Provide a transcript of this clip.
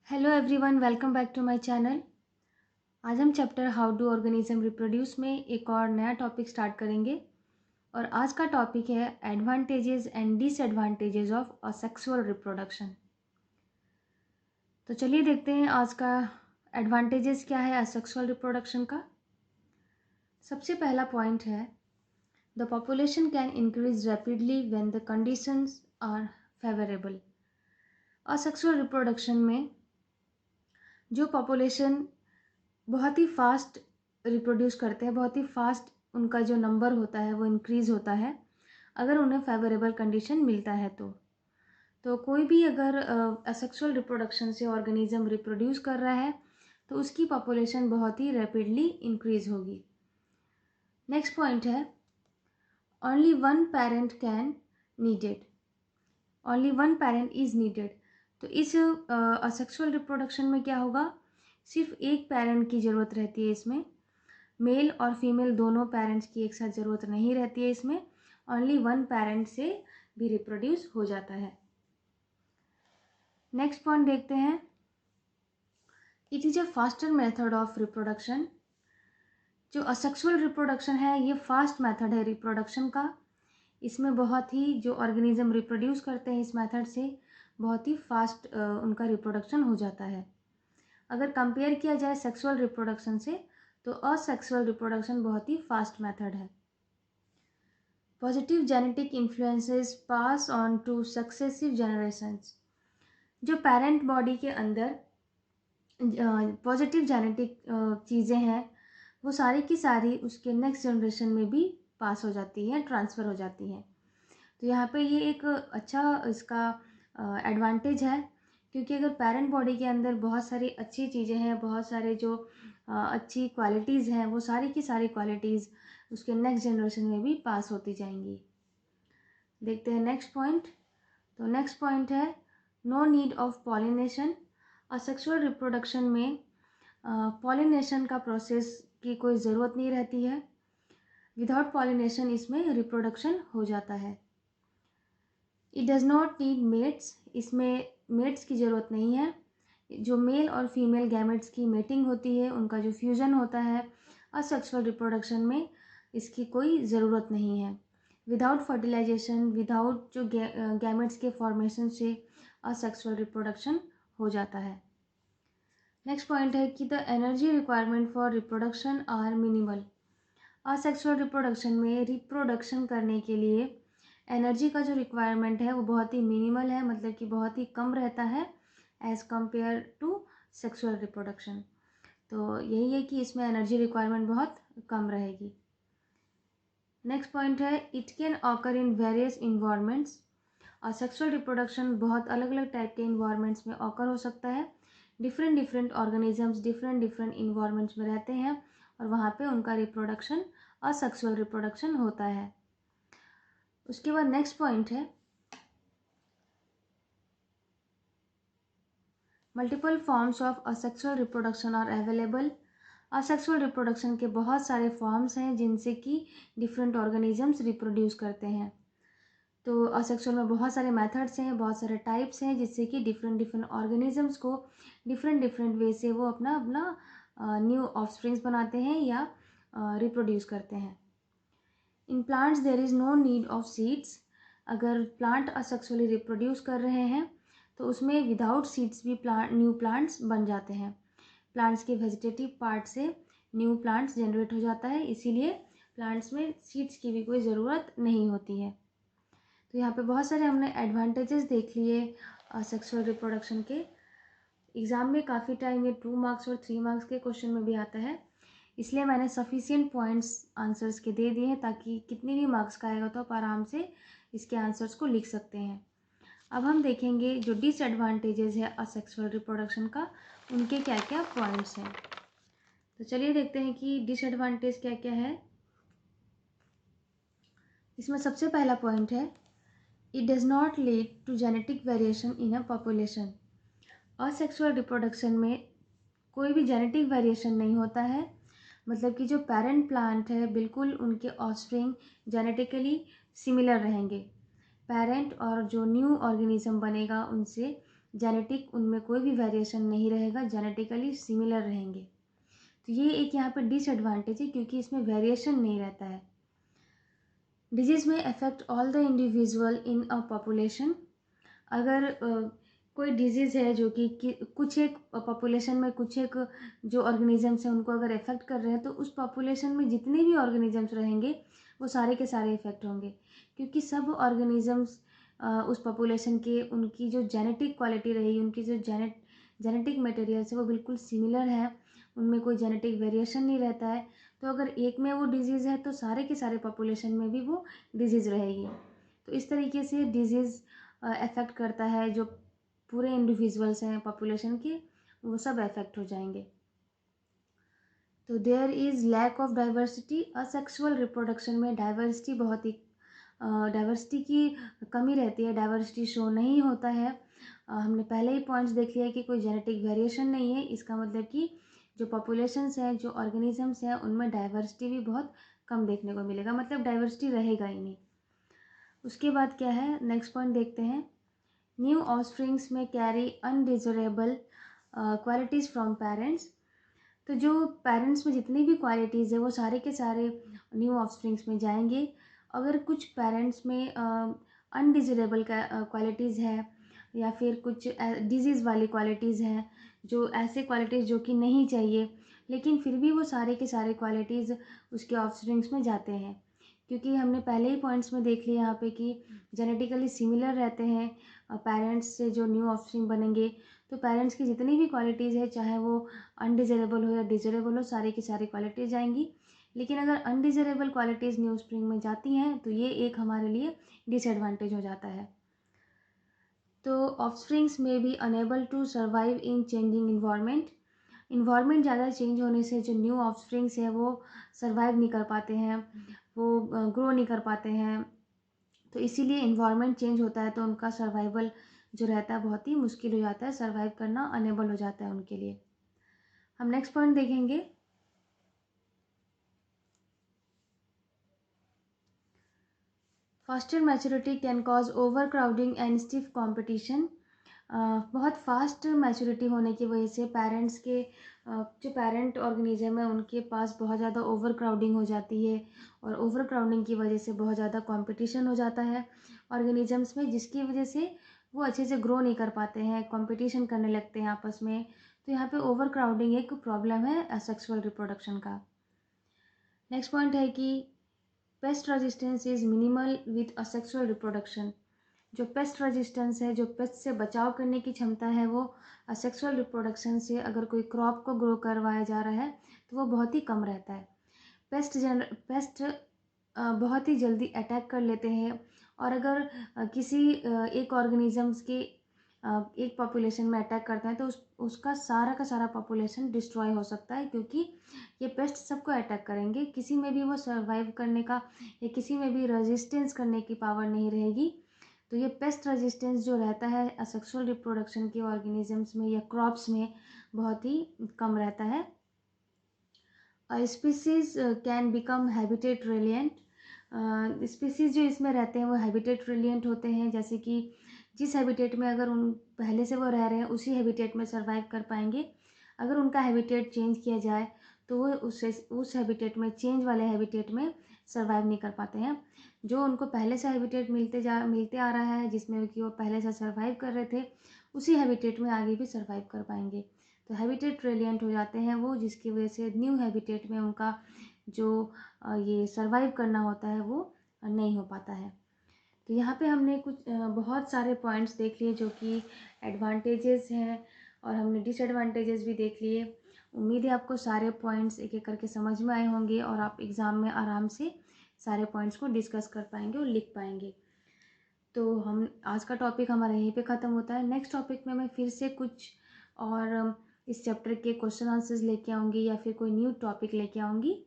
Hello everyone, welcome back to my channel. आज हम chapter how do organism reproduce में एक और नया टॉपिक स्टार्ट करेंगे और आज का टॉपिक है advantages and disadvantages of asexual reproduction. तो चलिए देखते हैं आज का एडवांटेजेस क्या है असेक्सुअल रिप्रोडक्शन का। सबसे पहला पॉइंट है the population can increase rapidly when the conditions are favourable. Asexual reproduction में जो पॉपुलेशन बहुत ही फास्ट रिप्रोड्यूस करते हैं, बहुत ही फास्ट उनका जो नंबर होता है वो इंक्रीज़ होता है अगर उन्हें फेवरेबल कंडीशन मिलता है। तो कोई भी अगर असेक्सुअल रिप्रोडक्शन से ऑर्गेनिज्म रिप्रोड्यूस कर रहा है तो उसकी पॉपुलेशन बहुत ही रैपिडली इंक्रीज़ होगी। नेक्स्ट पॉइंट है only one parent can needed, only one parent is needed. तो इस असेक्सुअल रिप्रोडक्शन में क्या होगा, सिर्फ एक पेरेंट की ज़रूरत रहती है। इसमें मेल और फीमेल दोनों पेरेंट्स की एक साथ ज़रूरत नहीं रहती है। इसमें ओनली वन पेरेंट से भी रिप्रोड्यूस हो जाता है। नेक्स्ट पॉइंट देखते हैं, it is a faster method of reproduction. जो असेक्सुअल रिप्रोडक्शन है ये फास्ट मेथड है रिप्रोडक्शन का। इसमें बहुत ही जो ऑर्गेनिज्म रिप्रोड्यूस करते हैं इस मेथड से बहुत ही फास्ट उनका रिप्रोडक्शन हो जाता है। अगर कंपेयर किया जाए सेक्सुअल रिप्रोडक्शन से तो असेक्सुअल रिप्रोडक्शन बहुत ही फास्ट मेथड है। Positive genetic influences pass on two successive generations. जो पेरेंट बॉडी के अंदर पॉजिटिव जेनेटिक चीज़ें हैं वो सारी की सारी उसके नेक्स्ट जनरेशन में भी पास हो जाती हैं, ट्रांसफ़र हो जाती हैं। तो यहाँ पे ये एक अच्छा इसका एडवांटेज है, क्योंकि अगर पेरेंट बॉडी के अंदर बहुत सारी अच्छी चीज़ें हैं, बहुत सारे जो अच्छी क्वालिटीज़ हैं वो सारी की सारी क्वालिटीज़ उसके नेक्स्ट जनरेशन में भी पास होती जाएंगी। देखते हैं नेक्स्ट पॉइंट। तो नेक्स्ट पॉइंट है no need of pollination. Asexual reproduction में पॉलिनेशन का प्रोसेस की कोई ज़रूरत नहीं रहती है। विदाउट पॉलिनेशन इसमें रिप्रोडक्शन हो जाता है। It does not need mates, इसमें मेट्स की ज़रूरत नहीं है। जो मेल और फीमेल गैमेट्स की मेटिंग होती है, उनका जो फ्यूज़न होता है, असेक्सुअल रिप्रोडक्शन में इसकी कोई ज़रूरत नहीं है। विदाउट फर्टिलाइजेशन, विदाउट जो गैमेट्स के फॉर्मेशन से असेक्सुअल रिप्रोडक्शन हो जाता है। नेक्स्ट पॉइंट है कि the energy requirement for reproduction are minimal. Asexual reproduction में रिप्रोडक्शन करने के लिए एनर्जी का जो रिक्वायरमेंट है वो बहुत ही मिनिमल है, मतलब कि बहुत ही कम रहता है as compare to sexual reproduction. तो यही है कि इसमें एनर्जी रिक्वायरमेंट बहुत कम रहेगी। नेक्स्ट पॉइंट है it can occur in various environments. और सेक्सुअल रिप्रोडक्शन बहुत अलग अलग टाइप के इन्वायरमेंट्स में ऑकर हो सकता है। Different different organisms different different environments में रहते हैं और वहाँ पे उनका रिप्रोडक्शन असेक्सुअल रिप्रोडक्शन होता है। उसके बाद नेक्स्ट पॉइंट है multiple forms of asexual reproduction are available. Asexual reproduction के बहुत सारे फॉर्म्स हैं जिनसे कि डिफरेंट ऑर्गेनिजम्स रिप्रोड्यूस करते हैं। तो असेक्सुअल में बहुत सारे मेथड्स हैं, बहुत सारे टाइप्स हैं, जिससे कि डिफरेंट डिफरेंट ऑर्गेनिजम्स को डिफरेंट डिफरेंट वे से वो अपना अपना न्यू ऑफस्प्रिंग्स बनाते हैं या रिप्रोड्यूस करते हैं। In plants there is no need of seeds. अगर प्लांट असेक्सुअली रिप्रोड्यूस कर रहे हैं तो उसमें विदाउट सीड्स भी न्यू प्लांट्स बन जाते हैं। प्लांट्स के वेजिटेटिव पार्ट से न्यू प्लांट्स जनरेट हो जाता है, इसीलिए प्लांट्स में सीड्स की भी कोई ज़रूरत नहीं होती है। तो यहाँ पे बहुत सारे हमने एडवांटेजेस देख लिए सेक्सुअल रिप्रोडक्शन के। एग्ज़ाम में काफ़ी टाइम ये 2 मार्क्स और 3 मार्क्स के क्वेश्चन में भी आता है, इसलिए मैंने सफिशिएंट पॉइंट्स आंसर्स के दे दिए हैं ताकि कितनी भी मार्क्स का आएगा तो आप आराम से इसके आंसर्स को लिख सकते हैं। अब हम देखेंगे जो डिसएडवांटेजेस है असेक्सुअल रिप्रोडक्शन का, उनके क्या क्या पॉइंट्स हैं। तो चलिए देखते हैं कि डिसएडवांटेज क्या क्या है। इसमें सबसे पहला पॉइंट है it does not lead to genetic variation in a population. Asexual reproduction में कोई भी जेनेटिक वेरिएशन नहीं होता है, मतलब कि जो पेरेंट प्लांट है बिल्कुल उनके ऑफस्प्रिंग जेनेटिकली सिमिलर रहेंगे। पेरेंट और जो न्यू ऑर्गेनिज्म बनेगा उनसे जेनेटिक उनमें कोई भी वेरिएशन नहीं रहेगा, जेनेटिकली सिमिलर रहेंगे। तो ये एक यहाँ पे डिसएडवांटेज है क्योंकि इसमें वेरिएशन नहीं रहता है। डिजीज़ में affect all the individual in a population. अगर कोई डिजीज़ है जो कि कुछ एक पॉपुलेशन में कुछ एक जो ऑर्गेनिजम्स हैं उनको अगर इफ़ेक्ट कर रहे हैं, तो उस पॉपुलेशन में जितने भी ऑर्गेनिजम्स रहेंगे वो सारे के सारे इफ़ेक्ट होंगे, क्योंकि सब ऑर्गेनिजम्स उस पॉपुलेशन के उनकी जो जेनेटिक क्वालिटी रही, उनकी जो जेनेटिक मटेरियल्स है वो बिल्कुल सिमिलर है, उनमें कोई जेनेटिक वेरिएशन नहीं रहता है। तो अगर एक में वो डिजीज़ है तो सारे के सारे पॉपुलेशन में भी वो डिजीज़ रहेगी। तो इस तरीके से डिजीज़ अफेक्ट करता है, जो पूरे इंडिविजुअल्स हैं पॉपुलेशन के वो सब अफेक्ट हो जाएंगे। तो there is lack of diversity. Asexual reproduction में डाइवर्सिटी बहुत ही डाइवर्सिटी की कमी रहती है, डाइवर्सिटी शो नहीं होता है। हमने पहले ही पॉइंट्स देख लिया कि कोई जेनेटिक वेरिएशन नहीं है, इसका मतलब कि जो पॉपुलेशंस हैं, जो ऑर्गेनिजम्स हैं, उनमें डाइवर्सिटी भी बहुत कम देखने को मिलेगा, मतलब डाइवर्सिटी रहेगा ही नहीं। उसके बाद क्या है, नेक्स्ट पॉइंट देखते हैं। न्यू ऑफस्प्रिंग्स में carry undesirable qualities from parents. तो जो पेरेंट्स में जितनी भी क्वालिटीज़ है वो सारे के सारे न्यू ऑफस्प्रिंग्स में जाएंगे। अगर कुछ पेरेंट्स में अनडिजरेबल क्वालिटीज़ है या फिर कुछ डिजीज़ वाली क्वालिटीज़ हैं, जो ऐसे क्वालिटीज़ जो कि नहीं चाहिए, लेकिन फिर भी वो सारे के सारे क्वालिटीज़ उसके ऑफस्प्रिंग्स में जाते हैं, क्योंकि हमने पहले ही पॉइंट्स में देख लिया यहाँ पे कि जेनेटिकली सिमिलर रहते हैं पेरेंट्स से जो न्यू ऑफस्प्रिंग बनेंगे। तो पेरेंट्स की जितनी भी क्वालिटीज़ है, चाहे वो अनडिजरेबल हो या डिजरेबल हो, सारी की सारी क्वालिटीज़ जाएंगी। लेकिन अगर अनडिजरेबल क्वालिटीज़ न्यू स्प्रिंग में जाती हैं तो ये एक हमारे लिए डिसएडवांटेज हो जाता है। तो ऑफस्प्रिंग्स में be unable to survive in changing environment ज़्यादा चेंज होने से जो न्यू ऑफस्प्रिंग्स है वो सर्वाइव नहीं कर पाते हैं, वो ग्रो नहीं कर पाते हैं। तो इसीलिए इन्वायरमेंट चेंज होता है तो उनका सर्वाइवल जो रहता है बहुत ही मुश्किल हो जाता है, सर्वाइव करना अनेबल हो जाता है उनके लिए। हम नेक्स्ट पॉइंट देखेंगे। Faster maturity can cause over crowding and stiff competition. बहुत फास्ट मैच्योरिटी होने की वजह से पेरेंट्स के जो पेरेंट ऑर्गेनिज्म है उनके पास बहुत ज़्यादा ओवर क्राउडिंग हो जाती है, और ओवर क्राउडिंग की वजह से बहुत ज़्यादा कंपटीशन हो जाता है ऑर्गेनिजम्स में, जिसकी वजह से वो अच्छे से ग्रो नहीं कर पाते हैं, कंपटीशन करने लगते हैं आपस में। तो यहाँ पे ओवर क्राउडिंग एक प्रॉब्लम है असेक्सुअल रिप्रोडक्शन का। नेक्स्ट पॉइंट है कि paste resistance is minimal with asexual reproduction. जो पेस्ट रेजिस्टेंस है, जो पेस्ट से बचाव करने की क्षमता है, वो असेक्सुअल रिप्रोडक्शन से अगर कोई क्रॉप को ग्रो करवाया जा रहा है तो वो बहुत ही कम रहता है। पेस्ट बहुत ही जल्दी अटैक कर लेते हैं, और अगर किसी एक ऑर्गेनिजम्स के एक पॉपुलेशन में अटैक करते हैं तो उसका सारा का सारा पॉपुलेशन डिस्ट्रॉय हो सकता है, क्योंकि ये पेस्ट सबको अटैक करेंगे, किसी में भी वो सर्वाइव करने का या किसी में भी रेजिस्टेंस करने की पावर नहीं रहेगी। तो ये पेस्ट रेजिस्टेंस जो रहता है असेक्सुअल रिप्रोडक्शन के ऑर्गेनिजम्स में या क्रॉप्स में बहुत ही कम रहता है। Species can become habitat reliant. Species जो इसमें रहते हैं वो हैबिटेट रिलिएंट होते हैं, जैसे कि जिस हैबिटेट में अगर उन पहले से वो रह रहे हैं उसी हैबिटेट में सर्वाइव कर पाएंगे। अगर उनका हैबिटेट चेंज किया जाए तो वो उस हैबिटेट में, चेंज वाले हैबिटेट में सर्वाइव नहीं कर पाते हैं। जो उनको पहले से हैबिटेट मिलते आ रहा है, जिसमें कि वो पहले से सर्वाइव कर रहे थे, उसी हैबिटेट में आगे भी सर्वाइव कर पाएंगे। तो हैबिटेट रेलिएंट हो जाते हैं वो, जिसकी वजह से न्यू हैबिटेट में उनका जो ये सर्वाइव करना होता है वो नहीं हो पाता है। तो यहाँ पे हमने कुछ बहुत सारे पॉइंट्स देख लिए जो कि एडवांटेजेस हैं, और हमने डिसएडवांटेजेस भी देख लिए। उम्मीद है आपको सारे पॉइंट्स एक एक करके समझ में आए होंगे और आप एग्ज़ाम में आराम से सारे पॉइंट्स को डिस्कस कर पाएंगे और लिख पाएंगे। तो हम आज का टॉपिक हमारा यहीं पे ख़त्म होता है। नेक्स्ट टॉपिक में मैं फिर से कुछ और इस चैप्टर के क्वेश्चन आंसर्स लेके आऊँगी या फिर कोई न्यू टॉपिक लेके आऊँगी।